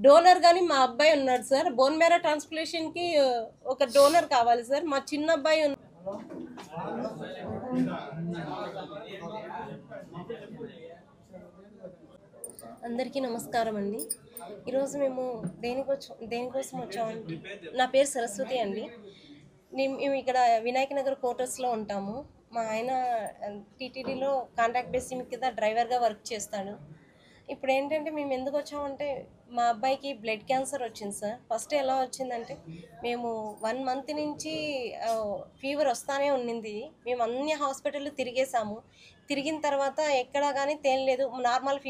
Donor గాని మా అబ్బాయి ఉన్నాడు సార్. బోన్ మ్యారో ట్రాన్స్ప్లాంటేషన్ కి ఒక డోనర్ కావాలి సార్. మా చిన్న అబ్బాయి అందరికీ నమస్కారం అండి. ఈరోజు మేము దేనికోసం వచ్చామండి. నా పేరు సరస్వతి అండి. మేము ఇక్కడ వినాయక నగర్ క్వార్టర్స్లో ఉంటాము. మా ఆయన టీటీడీలో కాంట్రాక్ట్ బేసిస్ కింద డ్రైవర్గా వర్క్ చేస్తాడు. ఇప్పుడు ఏంటంటే మేము ఎందుకు వచ్చామంటే మా అబ్బాయికి బ్లడ్ క్యాన్సర్ వచ్చింది సార్. ఫస్ట్ ఎలా వచ్చిందంటే మేము 1 మంత్ నుంచి ఫీవర్ వస్తానే ఉన్నింది. మేము అన్ని హాస్పిటల్ తిరిగేసాము. తిరిగిన తర్వాత ఎక్కడా కానీ తేలలేదు. నార్మల్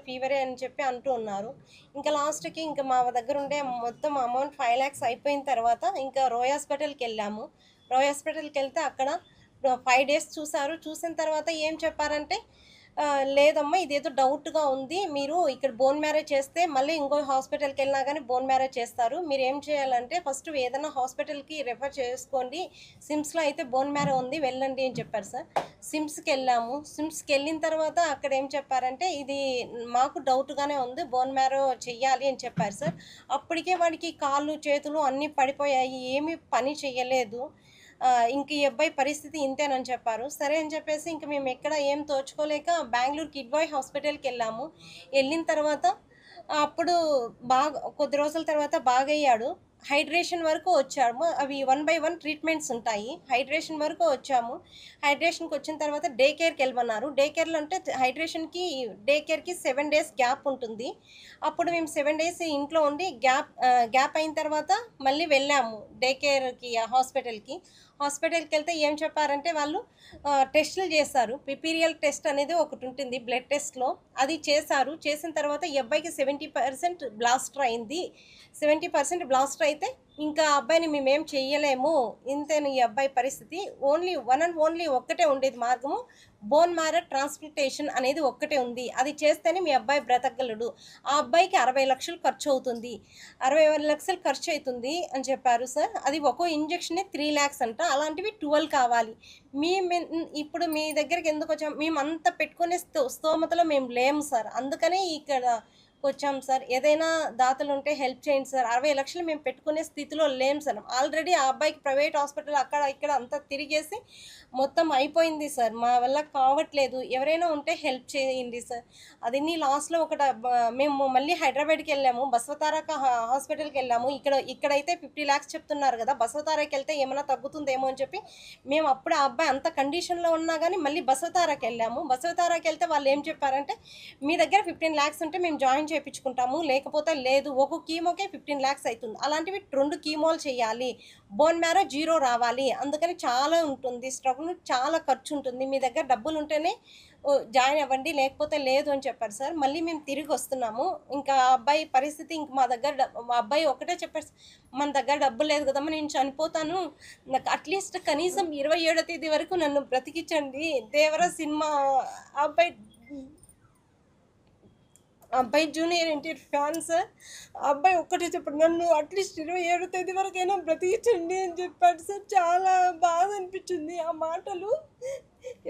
ఫీవరే అని చెప్పి అంటూ ఉన్నారు. ఇంకా లాస్ట్కి ఇంకా మా దగ్గర ఉండే మొత్తం అమౌంట్ 5 lakhs అయిపోయిన తర్వాత ఇంకా రోయ్ హాస్పిటల్కి వెళ్ళాము. రోయ్ హాస్పిటల్కి వెళ్తే అక్కడ 5 days చూసారు. చూసిన తర్వాత ఏం చెప్పారంటే లేదమ్మా ఇదేదో డౌట్గా ఉంది, మీరు ఇక్కడ బోన్ మ్యారో చేస్తే మళ్ళీ ఇంకో హాస్పిటల్కి వెళ్ళినా కానీ బోన్ మ్యారో చేస్తారు. మీరు ఏం చేయాలంటే ఫస్ట్ ఏదైనా హాస్పిటల్కి రెఫర్ చేసుకోండి, సిమ్స్లో అయితే బోన్ మ్యారో ఉంది వెళ్ళండి అని చెప్పారు సార్. సిమ్స్కి వెళ్ళాము. సిమ్స్కి వెళ్ళిన తర్వాత అక్కడ ఏం చెప్పారంటే ఇది మాకు డౌట్గానే ఉంది, బోన్ మ్యారో చెయ్యాలి అని చెప్పారు సార్. అప్పటికే వాడికి కాళ్ళు చేతులు అన్నీ పడిపోయాయి, ఏమీ పని చెయ్యలేదు. ఇంక ఈ అబ్బాయి పరిస్థితి ఇంతేనని చెప్పారు. సరే అని చెప్పేసి ఇంక మేము ఎక్కడ ఏం తోచుకోలేక బెంగళూరు కిడ్వాయ్ హాస్పిటల్కి వెళ్ళాము. వెళ్ళిన తర్వాత అప్పుడు కొద్ది రోజుల తర్వాత బాగయ్యాడు. హైడ్రేషన్ వరకు వచ్చాము. అవి 1 by 1 ట్రీట్మెంట్స్ ఉంటాయి. హైడ్రేషన్ వరకు వచ్చాము. హైడ్రేషన్కి వచ్చిన తర్వాత డే కేర్కి వెళ్ళమన్నారు. డే కేర్లో అంటే హైడ్రేషన్కి డే కేర్కి 7 days గ్యాప్ ఉంటుంది. అప్పుడు మేము 7 days ఇంట్లో ఉండి గ్యాప్ అయిన తర్వాత మళ్ళీ వెళ్ళాము డే కేర్కి హాస్పిటల్కి వెళ్తే ఏం చెప్పారంటే వాళ్ళు టెస్టులు చేశారు. పిపీరియల్ టెస్ట్ అనేది ఒకటి ఉంటుంది బ్లడ్ టెస్ట్లో, అది చేశారు. చేసిన తర్వాత ఈ అబ్బాయికి 70% బ్లాస్టర్ అయింది. 70% బ్లాస్టర్ అయితే ఇంకా అబ్బాయిని మేమేం చెయ్యలేము, ఇంతేను ఈ అబ్బాయి పరిస్థితి. ఓన్లీ ఒక్కటే ఉండేది మార్గము, బోన్ మ్యారో ట్రాన్స్ప్లాంటేషన్ అనేది ఒక్కటే ఉంది. అది చేస్తేనే మీ అబ్బాయి బ్రతకగలడు. ఆ అబ్బాయికి 60 లక్షలు ఖర్చు అవుతుంది, 60 లక్షలు ఖర్చు అవుతుంది అని చెప్పారు సార్. అది ఒక్కో ఇంజెక్షనే 3 lakhs అంట. అలాంటివి 12 కావాలి. ఇప్పుడు మీ దగ్గరికి ఎందుకు వచ్చాము, మేము అంత పెట్టుకునే స్తోమతలో మేము లేము సార్. అందుకనే ఇక్కడ వచ్చాం సార్. ఏదైనా దాతలు ఉంటే హెల్ప్ చేయండి సార్. 60 లక్షలు మేము పెట్టుకునే స్థితిలో లేం సార్. ఆల్రెడీ ఆ అబ్బాయికి ప్రైవేట్ హాస్పిటల్ అక్కడ ఇక్కడ అంతా తిరిగేసి మొత్తం అయిపోయింది సార్. మా వల్ల కావట్లేదు, ఎవరైనా ఉంటే హెల్ప్ చేయండి సార్. అది లాస్ట్లో మేము మళ్ళీ హైదరాబాద్కి వెళ్ళాము. బసవతారక హాస్పిటల్కి వెళ్ళాము. ఇక్కడైతే 50 lakhs చెప్తున్నారు కదా, బసవతారకి వెళ్తే ఏమైనా తగ్గుతుందేమో అని చెప్పి మేము అప్పుడు ఆ అబ్బాయి అంత కండిషన్లో ఉన్నా కానీ మళ్ళీ బసవతారకి వెళ్ళాము. బసవతారకి వెళ్తే వాళ్ళు ఏం చెప్పారంటే మీ దగ్గర 15 lakhs ఉంటే మేము జాయిన్ చేయించుకుంటాము, లేకపోతే లేదు. ఒక కీమోకే 15 lakhs అవుతుంది. అలాంటివి 2 కీమోలు చేయాలి, బోన్ మ్యారో 0 రావాలి. అందుకని చాలా ఉంటుంది స్ట్రగుల్, చాలా ఖర్చు ఉంటుంది. మీ దగ్గర డబ్బులు ఉంటేనే జాయిన్ అవ్వండి, లేకపోతే లేదు అని చెప్పారు సార్. మళ్ళీ మేము తిరిగి వస్తున్నాము. ఇంకా అబ్బాయి పరిస్థితి మా అబ్బాయి ఒకటే చెప్పారు, మన దగ్గర డబ్బులు లేదు కదమ్మా, నేను చనిపోతాను, నాకు అట్లీస్ట్ కనీసం 27వ తేదీ వరకు నన్ను బ్రతికించండి. దేవరా సినిమా అబ్బాయి జూనియర్ ఎన్టీఆర్ ఫ్యాన్ సార్. అబ్బాయి ఒక్కటే చెప్పాడు, నన్ను అట్లీస్ట్ 27వ తేదీ వరకైనా బ్రతికించండి అని చెప్పాడు సార్. చాలా బాధ అనిపించింది ఆ మాటలు.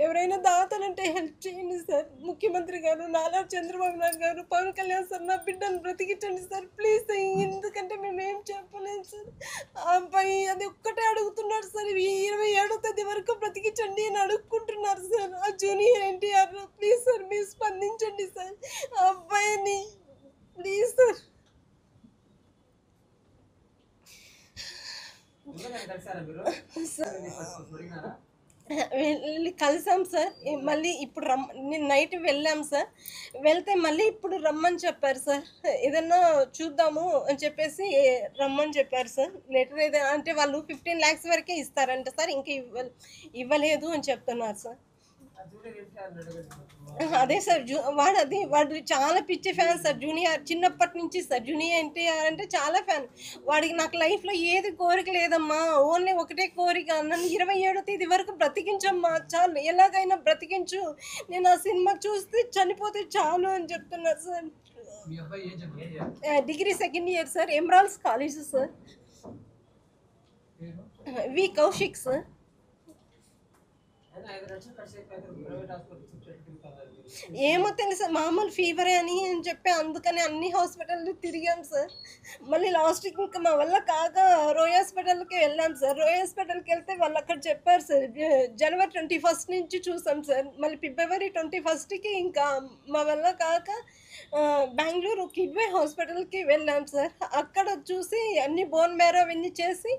ఎవరైనా దాతలంటే హెల్ప్ చేయండి సార్. ముఖ్యమంత్రి గారు, నారా చంద్రబాబు నాయుడు గారు, పవన్ కళ్యాణ్ సార్, నా బిడ్డను బ్రతికించండి సార్ ప్లీజ్. ఎందుకంటే మేమేం చెప్పలేదు సార్. ఆ అబ్బాయి అది ఒక్కటే అడుగుతున్నాడు సార్, 27వ తేదీ వరకు బ్రతికించండి అని అడుక్కుంటున్నారు సార్. ఆ జూనియర్ ఎన్టీఆర్ ప్లీజ్ సార్, మీరు స్పందించండి సార్ ఆ అబ్బాయిని ప్లీజ్ సార్. వెళ్ళి కలిసాం సార్. మళ్ళీ ఇప్పుడు నేను నైట్ వెళ్ళాం సార్. వెళ్తే మళ్ళీ ఇప్పుడు రమ్మని చెప్పారు సార్. ఏదన్నా చూద్దాము అని చెప్పేసి రమ్మని చెప్పారు సార్. లెటర్ ఏదైనా అంటే వాళ్ళు 15 lakhs వరకే ఇస్తారంట సార్, ఇంకా ఇవ్వలేదు అని చెప్తున్నారు సార్. అదే సార్ వాడు చాలా పిచ్చి ఫ్యాన్ సార్. జూనియర్ చిన్నప్పటి నుంచి సార్, జూనియర్ ఎన్టీఆర్ అంటే చాలా ఫ్యాన్. వాడికి నాకు లైఫ్లో ఏది కోరిక లేదమ్మా, ఓన్లీ ఒకటే కోరిక, నన్ను 27వ తేదీ వరకు బ్రతికించమ్మా, చాలు, ఎలాగైనా బ్రతికించు, నేను ఆ సినిమా చూస్తే చనిపోతే చాలు అని చెప్తున్నారు sir. Degree second year sir, emeralds college sir. V Kaushik sir. ఏమో తెలుసా, మామూలు ఫీవరే అని చెప్పి అందుకని అన్ని హాస్పిటల్ తిరిగాం సార్. మళ్ళీ లాస్ట్కి ఇంకా మా వల్ల కాక రోయ్ హాస్పిటల్కి వెళ్ళాం సార్. రోయ్ హాస్పిటల్కి వెళ్తే వాళ్ళు అక్కడ చెప్పారు సార్, జనవరి 21 నుంచి చూసాం సార్. మళ్ళీ ఫిబ్రవరి 21కి ఇంకా మా వల్ల కాక బెంగళూరు కిడ్వే హాస్పిటల్కి వెళ్ళాం సార్. అక్కడ చూసి అన్ని బోన్ మ్యారో అవన్నీ చేసి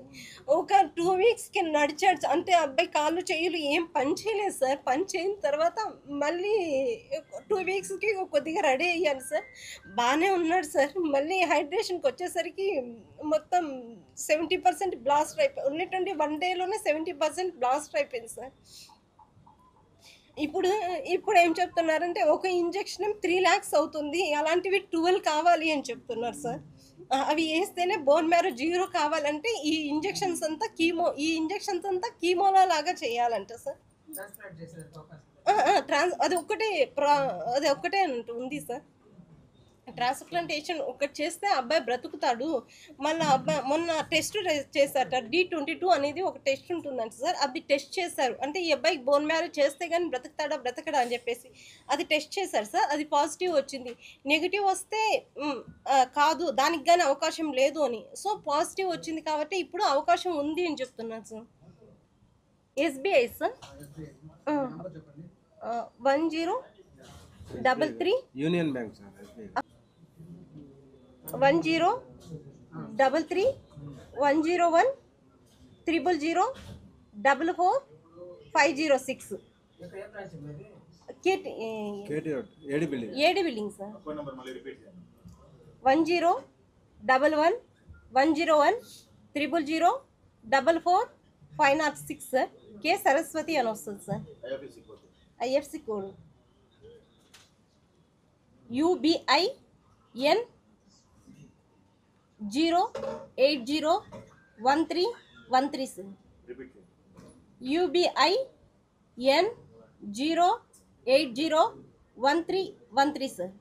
ఒక 2 వీక్స్కి నడిచాడు. అంటే అబ్బాయి కాళ్ళు చేయులు ఏం పని చేయలేదు సార్. పని చేయని తర్వాత మళ్ళీ 2 వీక్స్కి కొద్దిగా రెడీ అయ్యాను సార్. బాగానే ఉన్నాడు సార్. మళ్ళీ హైడ్రేషన్కి వచ్చేసరికి మొత్తం 70% బ్లాస్ట్ అయిపోయి, ఓన్లీ 21 డేలోనే 70% బ్లాస్ట్ అయిపోయింది సార్. ఇప్పుడు ఏం చెప్తున్నారంటే ఒక ఇంజెక్షన్ 3 lakhs అవుతుంది, అలాంటివి 12 కావాలి అని చెప్తున్నారు సార్. అవి వేస్తేనే బోన్ మ్యారో 0 కావాలంటే ఈ ఇంజెక్షన్స్ అంతా కీమోలా లాగా చేయాలంట సార్. అది ఒక్కటే ఉంది సార్. ట్రాన్స్ప్లాంటేషన్ ఒకటి చేస్తే అబ్బాయి బ్రతుకుతాడు. మళ్ళీ అబ్బాయి మొన్న టెస్ట్ చేశారట, D22 అనేది ఒక టెస్ట్ ఉంటుందంట సార్. అది టెస్ట్ చేశారు. అంటే ఈ అబ్బాయికి బోన్ మ్యారో చేస్తే కానీ బ్రతకడా అని చెప్పేసి అది టెస్ట్ చేశారు సార్. అది పాజిటివ్ వచ్చింది. నెగిటివ్ వస్తే కాదు, దానికి కానీ అవకాశం లేదు అని. సో పాజిటివ్ వచ్చింది కాబట్టి ఇప్పుడు అవకాశం ఉంది అని చెప్తున్నాను sir. SBI sir 1033 union bank sir. 1033 101 000 44506 AD building sir. 1011 101 000 44506 sir. K Saraswathi అని వస్తుంది sir. IFSC code UBIN 0801313 sir. UBIN 0801313 sir.